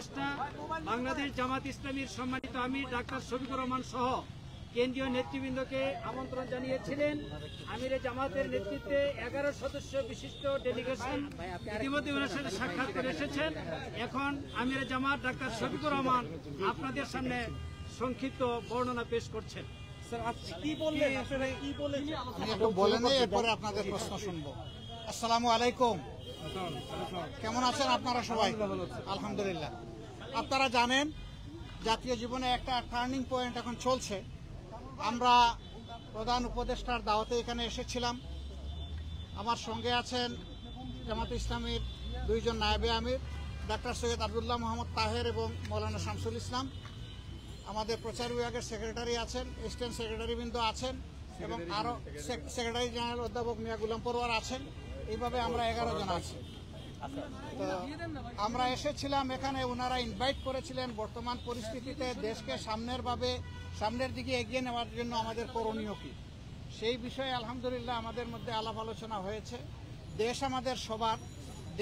উপদেষ্টা বাংলাদেশ জামাত ইসলামীর সম্মানিত আমির ডাক্তার শফিকুর রহমান সহ কেন্দ্রীয় নেতৃবৃন্দকে আমন্ত্রণ জানিয়েছিলেন। আমিরে জামাতের নেতৃত্বে 11 সদস্য বিশিষ্ট ডেলিগেশন ইতিমধ্যে ওনার সাথে সাক্ষাৎ করে এসেছেন। এখন আমিরে জামাত ডাক্তার শফিকুর রহমান আপনাদের সামনে সংক্ষিপ্ত বর্ণনা পেশ করছেন। কি বললেন আসলে কি বললেন আমি একটু বলে নেই, এরপরে আপনাদের প্রশ্ন শুনবো। আসসালামু আলাইকুম, কেমন আছেন আপনারা সবাই? আলহামদুলিল্লাহ। আপনারা জানেন জাতীয় জীবনে একটা টার্নিং পয়েন্ট এখন চলছে। আমরা প্রধান উপদেষ্টার দাওয়াতে এখানে এসেছিলাম। আমার সঙ্গে আছেন জামাত ইসলামীর 2 জন নায়েবে আমির, ডাক্তার সৈয়দ আব্দুল্লাহ মোহাম্মদ তাহের এবং মৌলানা শামসুল ইসলাম। আমাদের প্রচার বিভাগের সেক্রেটারি আছেন, অ্যাসিস্ট্যান্ট সেক্রেটারিবৃন্দ আছেন এবং আরো সেক্রেটারি জেনারেল অধ্যাপক মিয়া গুলাম পরোয়ার আছেন। এইভাবে আমরা 11 জন আছি। তো আমরা এসেছিলাম এখানে, ওনারা ইনভাইট করেছিলেন বর্তমান পরিস্থিতিতে দেশকে সামনের দিকে এগিয়ে নেওয়ার জন্য আমাদের করণীয় কি, সেই বিষয়ে আলহামদুলিল্লাহ আমাদের মধ্যে আলাপ আলোচনা হয়েছে। দেশ আমাদের সবার,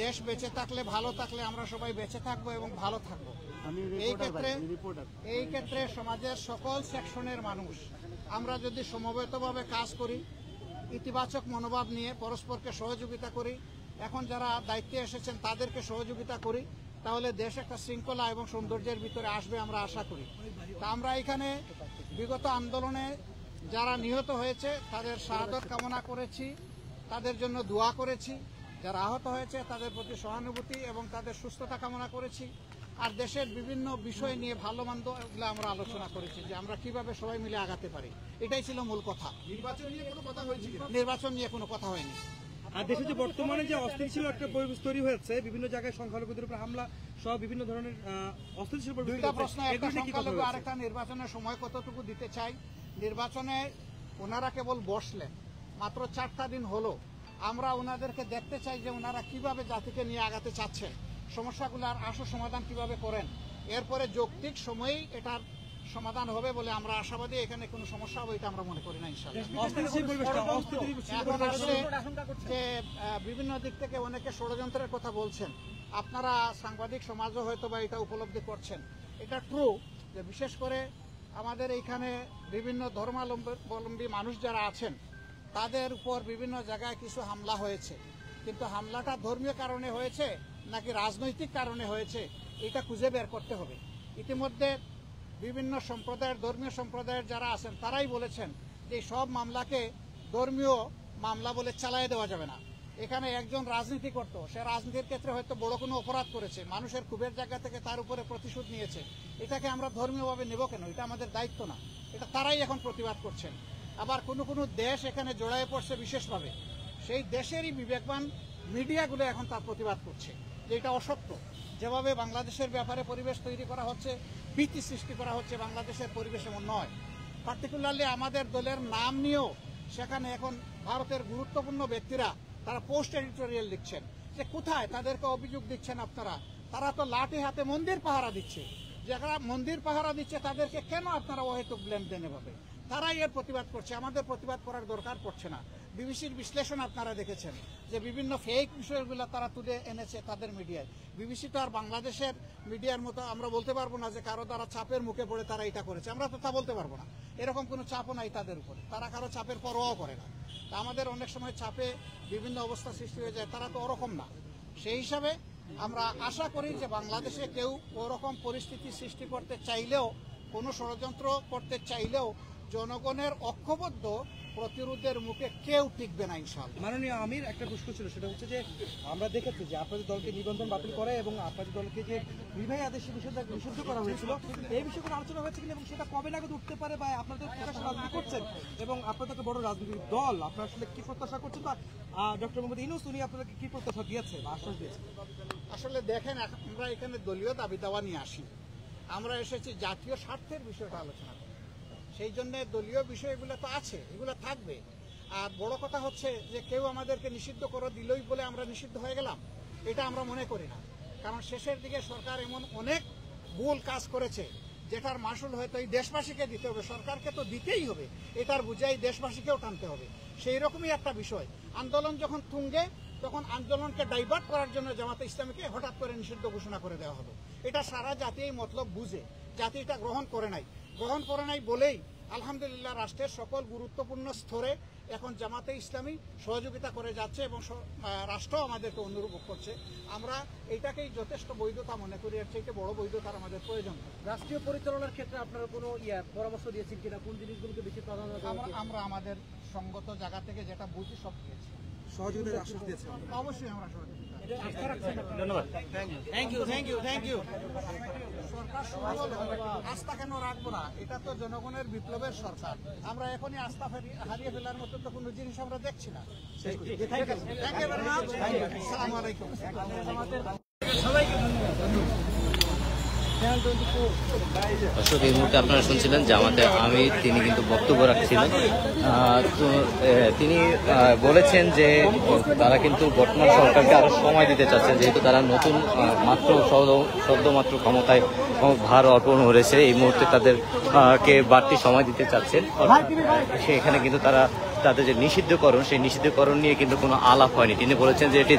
দেশ বেঁচে থাকলে ভালো থাকলে আমরা সবাই বেঁচে থাকবো এবং ভালো থাকবো। এই ক্ষেত্রে সমাজের সকল সেকশনের মানুষ আমরা যদি সমবেতভাবে কাজ করি, ইতিবাচক মনোভাব নিয়ে পরস্পরকে সহযোগিতা করি, এখন যারা দায়িত্বে এসেছেন তাদেরকে সহযোগিতা করি, তাহলে দেশ একটা শৃঙ্খলা এবং সৌন্দর্যের ভিতরে আসবে আমরা আশা করি। তা আমরা এখানে বিগত আন্দোলনে যারা নিহত হয়েছে তাদের শাহাদত কামনা করেছি, তাদের জন্য দোয়া করেছি। যারা আহত হয়েছে তাদের প্রতি সহানুভূতি এবং তাদের সুস্থতা কামনা করেছি। আর দেশের বিভিন্ন বিষয় নিয়ে ভালো মন্দ এগুলো আমরা আলোচনা করেছি যে আমরা কিভাবে সবাই মিলে আগাতে পারি। এটাই ছিল মূল কথা। নির্বাচন নিয়ে কোনো কথা হয়েছিল? নির্বাচন নিয়ে কোনো কথা হয়নি। আর দেশে যে বর্তমানে যে অস্থিতিশীল একটা পরিবেশ তৈরি হয়েছে, বিভিন্ন জায়গায় সংখ্যালঘুদের উপর হামলা সহ বিভিন্ন ধরনের অস্থিতিশীল পরিবেশ। দুইটা প্রশ্ন, একটা সংখ্যালঘু আরেকটা নির্বাচনের সময় কতটুকু দিতে চাই। নির্বাচনে ওনারা কেবল বসলেন, মাত্র 4টা দিন হলো। আমরা ওনাদেরকে দেখতে চাই যে ওনারা কিভাবে জাতিকে নিয়ে আগাতে চাচ্ছেন, সমস্যাগুলোর আশু সমাধান কিভাবে করেন। এরপরে যৌক্তিক সময়েই এটার সমাধান হবে বলে আমরা আশাবাদী। এখানে কোনো সমস্যা হবে এটা আমরা মনে করি না ইনশাআল্লাহ। যে বিভিন্ন দিক থেকে অনেকে ষড়যন্ত্রের কথা বলছেন, আপনারা সাংবাদিক সমাজও হয়তো বা এটা উপলব্ধি করছেন। এটা ট্রু যে বিশেষ করে আমাদের এইখানে বিভিন্ন ধর্মাবলম্বী মানুষ যারা আছেন তাদের উপর বিভিন্ন জায়গায় কিছু হামলা হয়েছে, কিন্তু হামলাটা ধর্মীয় কারণে হয়েছে নাকি রাজনৈতিক কারণে হয়েছে এটা খুঁজে বের করতে হবে। ইতিমধ্যে বিভিন্ন সম্প্রদায়ের, ধর্মীয় সম্প্রদায়ের যারা আছেন তারাই বলেছেন যে সব মামলাকে ধর্মীয় মামলা বলে চালিয়ে দেওয়া যাবে না। এখানে একজন রাজনীতি করত, সে রাজনীতির ক্ষেত্রে হয়তো বড় কোনো অপরাধ করেছে, মানুষের ক্ষোভের জায়গা থেকে তার উপরে প্রতিশোধ নিয়েছে, এটাকে আমরা ধর্মীয়ভাবে নেব কেন? এটা আমাদের দায়িত্ব না। এটা তারাই এখন প্রতিবাদ করছেন। আবার কোনো কোনো দেশ এখানে জড়ায়ে পড়ছে বিশেষভাবে, সেই দেশেরই বিবেকবান মিডিয়াগুলো এখন তার প্রতিবাদ করছে যে এটা অসত্য। যেভাবে বাংলাদেশের ব্যাপারে পরিবেশ তৈরি করা হচ্ছে, ভীতি সৃষ্টি করা হচ্ছে, বাংলাদেশের পরিবেশ এমন নয়। পার্টিকুলারলি আমাদের দলের নাম নিয়েও সেখানে এখন ভারতের গুরুত্বপূর্ণ ব্যক্তিরা তারা পোস্ট এডিটোরিয়াল লিখছেন যে কোথায় তাদেরকে অভিযোগ দিচ্ছেন আপনারা, তারা তো লাঠি হাতে মন্দির পাহারা দিচ্ছে, যারা মন্দির পাহারা দিচ্ছে তাদেরকে কেন আপনারা অহেতুক ব্লেম দেন? এভাবে তারাই এর প্রতিবাদ করছে, আমাদের প্রতিবাদ করার দরকার পড়ছে না। বিবিসির বিশ্লেষণ আপনারা দেখেছেন যে বিভিন্ন ফেক বিষয়গুলো তারা তুলে এনেছে তাদের মিডিয়ায়। বিবিসি তো আর বাংলাদেশের মিডিয়ার মতো আমরা বলতে পারবো না যে কারো দ্বারা চাপের মুখে পড়ে তারা এটা করেছে, আমরা তো তা বলতে পারবো না। এরকম কোনো চাপও নাই তাদের উপরে, তারা কারো চাপের পরোয়াও করে না। তা আমাদের অনেক সময় চাপে বিভিন্ন অবস্থা সৃষ্টি হয়ে যায়, তারা তো ওরকম না। সেই হিসাবে আমরা আশা করি যে বাংলাদেশে কেউ ওরকম পরিস্থিতি সৃষ্টি করতে চাইলেও, কোনো ষড়যন্ত্র করতে চাইলেও জনগণের ঐক্যবদ্ধ প্রতিরোধের মুখে কেউ টিকবে না ইনশাআল্লাহ। মাননীয় আমির, একটা প্রশ্ন ছিল, সেটা হচ্ছে যে আমরা দেখেছি যে আপনাদের দলকে নিবন্ধন বাতিল করে এবং আপনাদের দলকে যে নির্বাহী আদেশে নিষিদ্ধ করা হয়েছিল, এই বিষয়ে আলোচনা হয়েছে কিনা এবং সেটা কবে নাগাদ উঠতে পারে, বা আপনাদের প্রকাশ রাজনীতি করছেন এবং আপনাদের তো বড় রাজনৈতিক দল, আপনারা আসলে কি প্রত্যাশা করছেন, বা ডক্টর মোহাম্মদ ইউনূস উনি আপনাদেরকে কি প্রত্যাশা দিয়েছে বা আশ্বাস দিয়েছে? আসলে দেখেন, আমরা এখানে দলীয় দাবি দাওয়া নিয়ে আসি, আমরা এসেছি জাতীয় স্বার্থের বিষয়টা আলোচনা করি। সেই জন্য দলীয় বিষয়গুলো তো আছে, এগুলো থাকবে। আর বড় কথা হচ্ছে যে কেউ আমাদেরকে নিষিদ্ধ করে দিলই বলে আমরা নিষিদ্ধ হয়ে গেলাম, এটা আমরা মনে করি না। কারণ শেষের দিকে সরকার এমন অনেক ভুল কাজ করেছে যেটার মাসুল হয়তো এই দেশবাসীকে দিতে হবে, সরকারকে তো দিতেই হবে, এটার বুঝাই দেশবাসীকেও টানতে হবে। সেই রকমই একটা বিষয়। আন্দোলন যখন তুঙ্গে তখন আন্দোলনকে ডাইভার্ট করার জন্য জামাতে ইসলামীকে হঠাৎ করে নিষিদ্ধ ঘোষণা করে দেওয়া হলো। এটা সারা জাতি এই মতলব বুঝে, জাতি এটা গ্রহণ করে নাই বলেই আলহামদুলিল্লাহ রাষ্ট্রের সকল গুরুত্বপূর্ণ স্তরে এখন জামাতে ইসলামী সহযোগিতা করে যাচ্ছে এবং রাষ্ট্র আমাদেরকে অনুরূপ করছে। আমরা এইটাকেই যথেষ্ট বৈধতা মনে করি, এর চাইতে বড় বৈধতার আমাদের প্রয়োজন। রাষ্ট্রীয় পরিচালনার ক্ষেত্রে আপনারা কোনো পরামর্শ দিয়েছেন কিনা, কোন জিনিসগুলোকে বেশি প্রাধান্য আমরা আমাদের সঙ্গত জায়গা থেকে যেটা বুঝি সব দিয়েছি, সহযোগিতার আশ্বাস দিয়েছেন? অবশ্যই আমরা সহযোগিতা। ধন্যবাদ। Thank you. সরকার শুরু হলো, আস্থা কেন রাখবো না? এটা তো জনগণের বিপ্লবের সরকার। আমরা এখনই আস্থা হারিয়ে ফেলার মতো তো কোনো জিনিস আমরা দেখছি না। Thank you very much. আসসালামু আলাইকুম। সবাইকে ধন্যবাদ। দর্শক, এই মুহূর্তে আপনারা শুনছিলেন জামাতে আমির, তিনি কিন্তু বক্তব্য রাখছিলেন। তো তিনি বলেছেন যে তারা কিন্তু বর্তমান সরকারকে আরো সময় দিতে চাচ্ছেন, যেহেতু তারা নতুন মাত্র সদ্যমাত্র ক্ষমতায় ভার অর্পণ করেছে। এই মুহূর্তে তাদেরকে বাড়তি সময় দিতে চাচ্ছেন। সেখানে কিন্তু তারা তাদের যে নিষিদ্ধকরণ, সেই নিষিদ্ধকরণ নিয়ে কিন্তু কোনো আলাপ হয়নি। তিনি বলেছেন যে এটি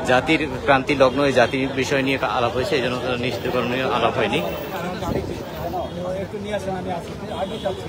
জাতির ক্রান্তি লগ্ন, এই জাতির বিষয় নিয়ে আলাপ হয়েছে, এই জন্য তারা নিষিদ্ধকরণ নিয়ে আলাপ হয়নি। একটু নিয়ে আসেন, আমি আগে যাচ্ছি।